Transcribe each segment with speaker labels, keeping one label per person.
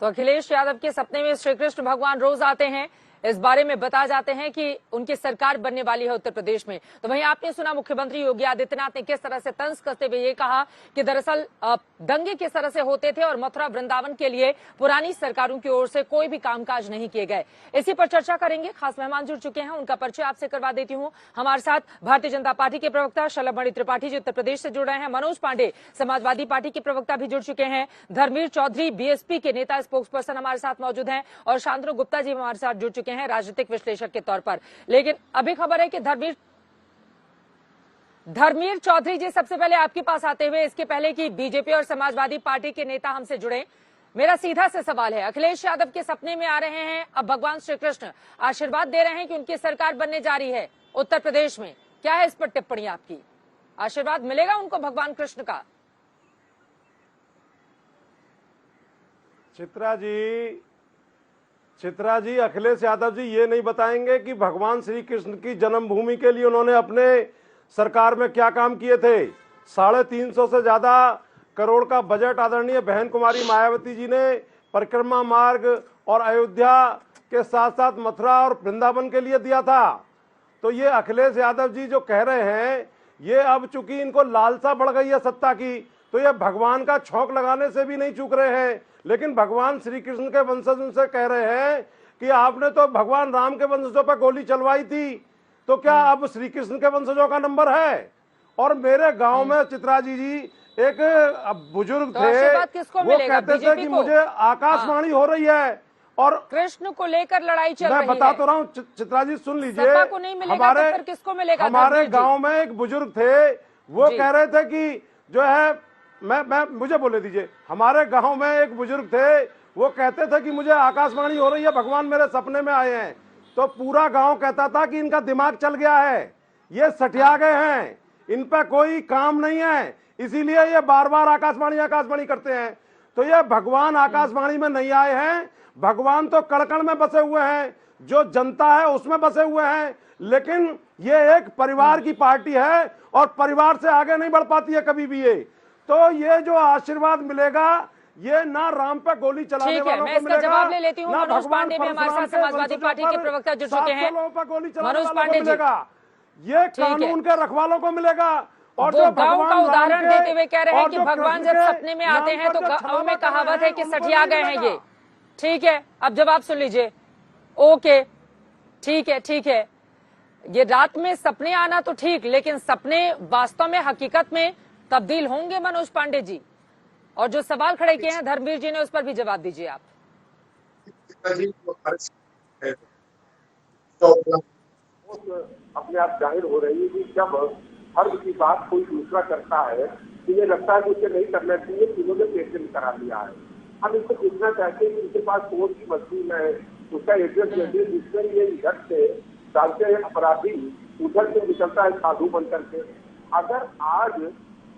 Speaker 1: तो अखिलेश यादव के सपने में श्री कृष्ण भगवान रोज आते हैं, इस बारे में बता जाते हैं कि उनकी सरकार बनने वाली है उत्तर प्रदेश में। तो वहीं आपने सुना मुख्यमंत्री योगी आदित्यनाथ ने किस तरह से तंज कसते हुए ये कहा कि दरअसल दंगे किस तरह से होते थे और मथुरा वृंदावन के लिए पुरानी सरकारों की ओर से कोई भी कामकाज नहीं किए गए। इसी पर चर्चा करेंगे। खास मेहमान जुड़ चुके हैं, उनका परिचय आपसे करवा देती हूँ। हमारे साथ भारतीय जनता पार्टी के प्रवक्ता शलभमणि त्रिपाठी जी उत्तर प्रदेश से जुड़ रहे हैं, मनोज पांडे समाजवादी पार्टी के प्रवक्ता भी जुड़ चुके हैं, धर्मवीर चौधरी बीएसपी के नेता स्पोक्स पर्सन हमारे साथ मौजूद हैं और शांतनु गुप्ता जी हमारे साथ जुड़ चुके हैं राजनीतिक विश्लेषक के तौर पर। लेकिन अभी खबर है कि धर्मवीर चौधरी जी सबसे पहले आपके पास आते हुए, इसके पहले कि बीजेपी और समाजवादी पार्टी के नेता हमसे जुड़े, मेरा सीधा से सवाल है, अखिलेश यादव के सपने में आ रहे हैं, अब भगवान श्री कृष्ण आशीर्वाद दे रहे हैं कि उनकी सरकार बनने जा रही है उत्तर प्रदेश में, क्या है इस पर टिप्पणी आपकी? आशीर्वाद मिलेगा उनको भगवान कृष्ण का?
Speaker 2: चित्रा जी, अखिलेश यादव जी ये नहीं बताएंगे कि भगवान श्री कृष्ण की जन्मभूमि के लिए उन्होंने अपने सरकार में क्या काम किए थे। 350 से ज्यादा करोड़ का बजट आदरणीय बहन कुमारी मायावती जी ने परिक्रमा मार्ग और अयोध्या के साथ साथ मथुरा और वृंदावन के लिए दिया था। तो ये अखिलेश यादव जी जो कह रहे हैं, ये अब चूंकि इनको लालसा बढ़ गई है सत्ता की, तो ये भगवान का छौंक लगाने से भी नहीं चूक रहे हैं। लेकिन भगवान श्री कृष्ण के वंशज उनसे कह रहे हैं कि आपने तो भगवान राम के वंशजों पर गोली चलवाई थी, तो क्या अब श्री कृष्ण के वंशजों का नंबर है? और मेरे गांव में चित्रा जी एक बुजुर्ग
Speaker 1: तो
Speaker 2: थे, वो कहते थे कि मुझे आकाशवाणी हो रही है और
Speaker 1: कृष्ण को लेकर लड़ाई चल रही है।
Speaker 2: मैं बता तो रहा हूँ चित्रा जी, सुन लीजिए। हमारे गांव में एक बुजुर्ग थे, वो कह रहे थे कि जो है मुझे बोले दीजिए। हमारे गांव में एक बुजुर्ग थे, वो कहते थे कि मुझे आकाशवाणी हो रही है, भगवान मेरे सपने में आए हैं। तो पूरा गांव कहता था कि इनका दिमाग चल गया है, ये सठिया गए हैं, इन पर कोई काम नहीं है, इसीलिए ये बार बार आकाशवाणी करते हैं। तो ये भगवान आकाशवाणी में नहीं आए हैं, भगवान तो कण-कण में बसे हुए हैं, जो जनता है उसमें बसे हुए हैं। लेकिन ये एक परिवार की पार्टी है और परिवार से आगे नहीं बढ़ पाती है कभी भी। ये तो ये जो आशीर्वाद मिलेगा, ये ना राम पे गोली चलाने वालों को मिलेगा,
Speaker 1: जवाब ले लेती हूँ। मनोज पांडे भी हमारे साथ समाजवादी पार्टी के प्रवक्ता जुड़ चुके हैं, मनोज पांडे मिलेगा,
Speaker 2: ये कानून के रखवालों को मिलेगा। और
Speaker 1: जो गांव का उदाहरण देते हुए कह रहे हैं कि भगवान जब सपने में आते हैं तो गांव में कहावत है कि सठिया गए हैं ये। ठीक है, अब जवाब सुन लीजिए। ओके, ठीक है। ये रात में सपने आना तो ठीक, लेकिन सपने वास्तव में हकीकत में तब्दील होंगे मनोज पांडे जी? और जो सवाल खड़े किए हैं धर्मवीर जी ने, उस पर भी जवाब दीजिए आप।
Speaker 3: तो अपने आप जाहिर हो रही है कि जब धर्म की बात कोई दूसरा करता है तो ये लगता है कि उसे नहीं करना चाहिए, तीनों ने पेटेंट करा लिया है। हम इनको पूछना चाहते हैं कि उनके पास कौन सी मशीन है, उसका एड्रेस दीजिए जिसमें ये इधर से डालते हैं अपराधी, उधर से निकलता है साधु बन करके। अगर आज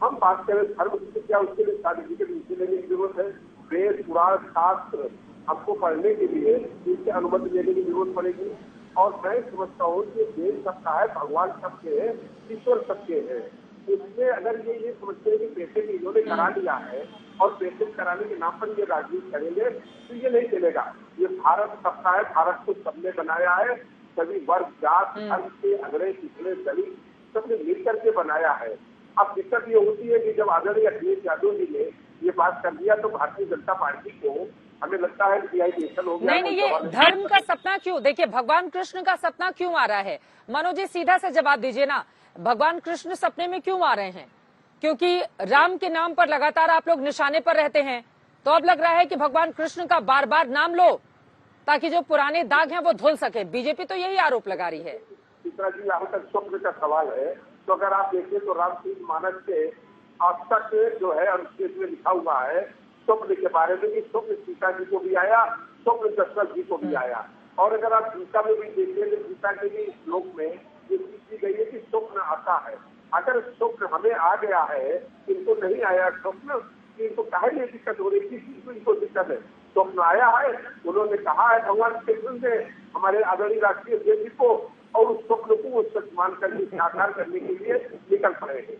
Speaker 3: हम बात करें धर्म की, क्या उसके लिए सर्टिफिकेट नीचे लेने की जरूरत है? वेद पुराण शास्त्र हमको पढ़ने के लिए इससे अनुमति लेने की जरूरत पड़ेगी। और मैं समझता हूँ कि देश सबका है, भगवान सबके है, ईश्वर सबके है। इसमें अगर ये समझते हैं कि पेटेंट इन्होंने करा लिया है और पेटेंट कराने के नाम पर ये राजनीति करेंगे, तो ये नहीं चलेगा। ये भारत सबका है, भारत को सबने बनाया है, सभी वर्ग जात धर्म के अगड़े पिछड़े दलित सबने मिल करके बनाया है। अब दिक्कत ये होती है कि जब आदरणीय अखिलेश यादव जी ने ये बात कर दिया तो भारतीय जनता पार्टी को हमें लगता है रियलाइजेशन हो गया।
Speaker 1: नहीं, ये धर्म का सपना क्यों? देखिए, भगवान कृष्ण का सपना क्यों आ रहा है? मनोज जी सीधा से जवाब दीजिए ना, भगवान कृष्ण सपने में क्यों आ रहे हैं? क्योंकि राम के नाम पर लगातार आप लोग निशाने पर रहते हैं, तो अब लग रहा है कि भगवान कृष्ण का बार बार नाम लो ताकि जो पुराने दाग हैं वो धुल सके। बीजेपी तो यही आरोप लगा रही है।
Speaker 3: चित्रा जी, यहाँ तक स्वप्न का सवाल है, तो अगर आप देखें तो रामचरित मानस के अब तक जो है अनुच्छेद में लिखा हुआ है स्वप्न के बारे में कि स्वप्न सीता जी को भी आया, स्वप्न दशरथ जी को भी आया। और अगर आप गीता में भी देखें तो गीता के भी श्लोक में ये की गई है कि स्वप्न आता है। अगर स्वप्न हमें आ गया है, इनको नहीं आया स्वप्न, इनको काहे नहीं दिक्कत हो रही, किस चीज को इनको दिक्कत है? स्वप्न आया है, उन्होंने कहा है भगवान कृष्ण ने हमारे आदरणीय राष्ट्रीय अध्यक्ष को, और उस स्वप्न को सच मान करके साकार करने के लिए निकल पड़े हैं।